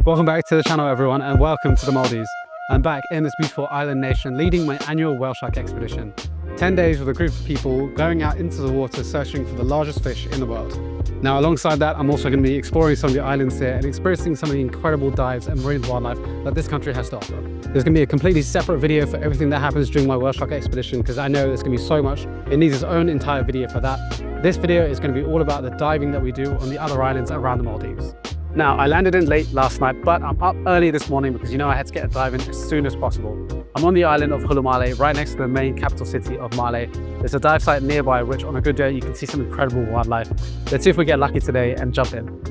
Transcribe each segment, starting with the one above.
Welcome back to the channel, everyone, and welcome to the Maldives. I'm back in this beautiful island nation leading my annual whale shark expedition. 10 days with a group of people going out into the water searching for the largest fish in the world. Now, alongside that, I'm also going to be exploring some of the islands here and experiencing some of the incredible dives and marine wildlife that this country has to offer. There's going to be a completely separate video for everything that happens during my whale shark expedition because I know there's going to be so much. It needs its own entire video for that. This video is going to be all about the diving that we do on the other islands around the Maldives. Now, I landed in late last night, but I'm up early this morning because I had to get a dive in as soon as possible. I'm on the island of Fuvahmulah, right next to the main capital city of Malé. There's a dive site nearby, which on a good day, you can see some incredible wildlife. Let's see if we get lucky today and jump in.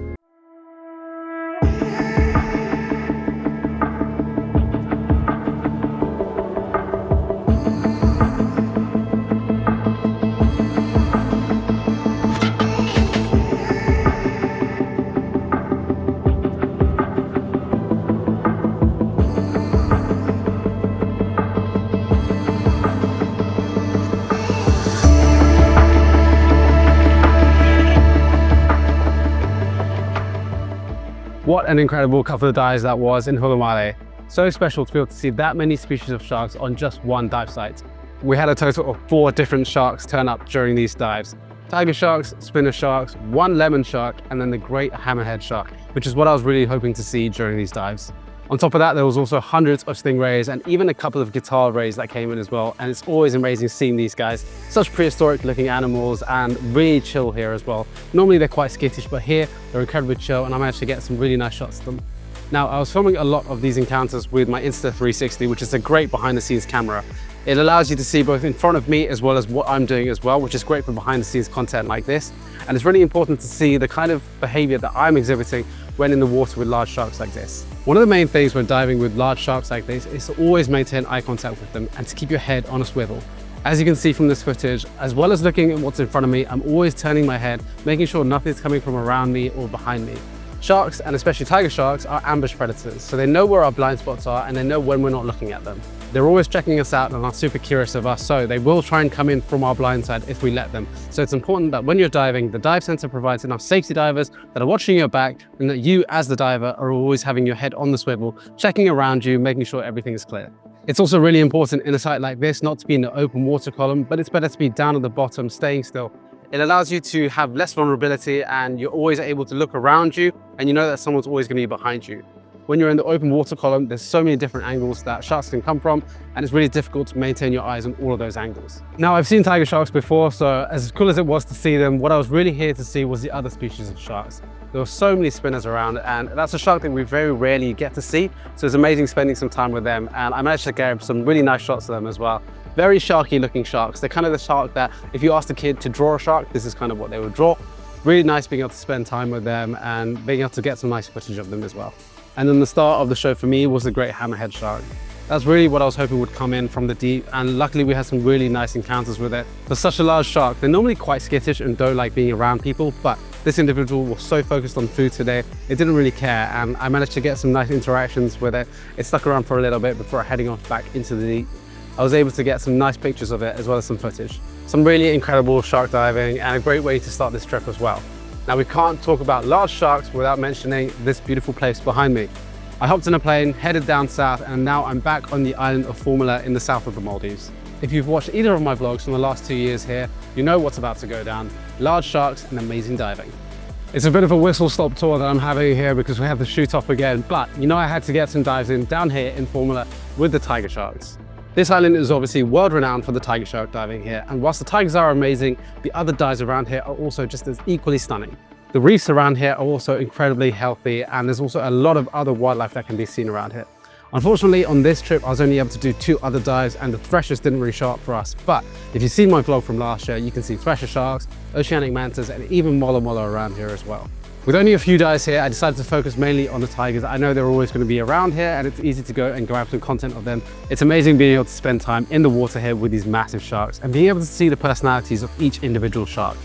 What an incredible couple of dives that was in Fuvahmulah. So special to be able to see that many species of sharks on just one dive site. We had a total of 4 different sharks turn up during these dives. Tiger sharks, spinner sharks, 1 lemon shark, and then the great hammerhead shark, which is what I was really hoping to see during these dives. On top of that, there was also hundreds of stingrays and even a couple of guitar rays that came in as well. And it's always amazing seeing these guys. Such prehistoric looking animals and really chill here as well. Normally they're quite skittish, but here they're incredibly chill and I managed to get some really nice shots of them. Now, I was filming a lot of these encounters with my Insta360, which is a great behind the scenes camera. It allows you to see both in front of me as well as what I'm doing as well, which is great for behind the scenes content like this. And it's really important to see the kind of behavior that I'm exhibiting when in the water with large sharks like this. One of the main things when diving with large sharks like this is to always maintain eye contact with them and to keep your head on a swivel. As you can see from this footage, as well as looking at what's in front of me, I'm always turning my head, making sure nothing's coming from around me or behind me. Sharks, and especially tiger sharks, are ambush predators, so they know where our blind spots are and they know when we're not looking at them. They're always checking us out and are super curious of us, so they will try and come in from our blind side if we let them. So it's important that when you're diving, the dive center provides enough safety divers that are watching your back and that you as the diver are always having your head on the swivel, checking around you, making sure everything is clear. It's also really important in a site like this not to be in the open water column, but it's better to be down at the bottom, staying still. It allows you to have less vulnerability and you're always able to look around you and you know that someone's always going to be behind you. When you're in the open water column, there's so many different angles that sharks can come from, and it's really difficult to maintain your eyes on all of those angles. Now, I've seen tiger sharks before, so as cool as it was to see them, what I was really here to see was the other species of sharks. There were so many spinners around, and that's a shark that we very rarely get to see, so it's amazing spending some time with them, and I managed to get some really nice shots of them as well. Very sharky looking sharks. They're kind of the shark that if you asked a kid to draw a shark, this is kind of what they would draw. Really nice being able to spend time with them and being able to get some nice footage of them as well. And then the star of the show for me was the great hammerhead shark. That's really what I was hoping would come in from the deep, and luckily we had some really nice encounters with it. For such a large shark, they're normally quite skittish and don't like being around people, but this individual was so focused on food today, it didn't really care, and I managed to get some nice interactions with it. It stuck around for a little bit before heading off back into the deep. I was able to get some nice pictures of it as well as some footage. Some really incredible shark diving and a great way to start this trip as well. Now, we can't talk about large sharks without mentioning this beautiful place behind me. I hopped in a plane, headed down south, and now I'm back on the island of Fuvahmulah in the south of the Maldives. If you've watched either of my vlogs from the last 2 years here, you know what's about to go down. Large sharks and amazing diving. It's a bit of a whistle-stop tour that I'm having here because we have to shoot off again, but I had to get some dives in down here in Fuvahmulah with the tiger sharks. This island is obviously world-renowned for the tiger shark diving here, and whilst the tigers are amazing, the other dives around here are also just as equally stunning. The reefs around here are also incredibly healthy, and there's also a lot of other wildlife that can be seen around here. Unfortunately, on this trip, I was only able to do 2 other dives and the threshers didn't really show up for us. But if you've seen my vlog from last year, you can see thresher sharks, oceanic mantas, and even mola mola around here as well. With only a few dives here, I decided to focus mainly on the tigers. I know they're always going to be around here and it's easy to go and grab some content of them. It's amazing being able to spend time in the water here with these massive sharks and being able to see the personalities of each individual shark.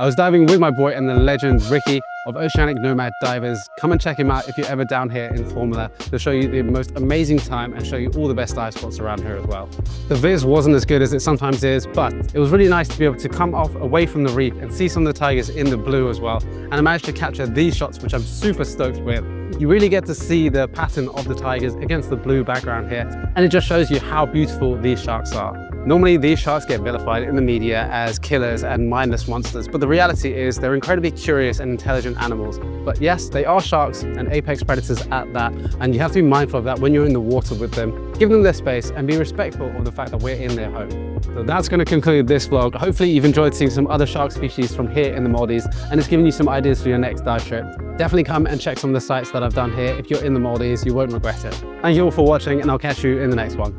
I was diving with my boy and the legend Ricky of Oceanic Nomad Divers. Come and check him out if you're ever down here in Fuvahmulah. He'll show you the most amazing time and show you all the best dive spots around here as well. The viz wasn't as good as it sometimes is, but it was really nice to be able to come off away from the reef and see some of the tigers in the blue as well. And I managed to capture these shots, which I'm super stoked with. You really get to see the pattern of the tigers against the blue background here, and it just shows you how beautiful these sharks are. Normally, these sharks get vilified in the media as killers and mindless monsters, but the reality is they're incredibly curious and intelligent animals. But yes, they are sharks and apex predators at that, and you have to be mindful of that when you're in the water with them. Give them their space and be respectful of the fact that we're in their home. So that's going to conclude this vlog. Hopefully you've enjoyed seeing some other shark species from here in the Maldives, and it's given you some ideas for your next dive trip. Definitely come and check some of the sites that I've done here. If you're in the Maldives, you won't regret it. Thank you all for watching, and I'll catch you in the next one.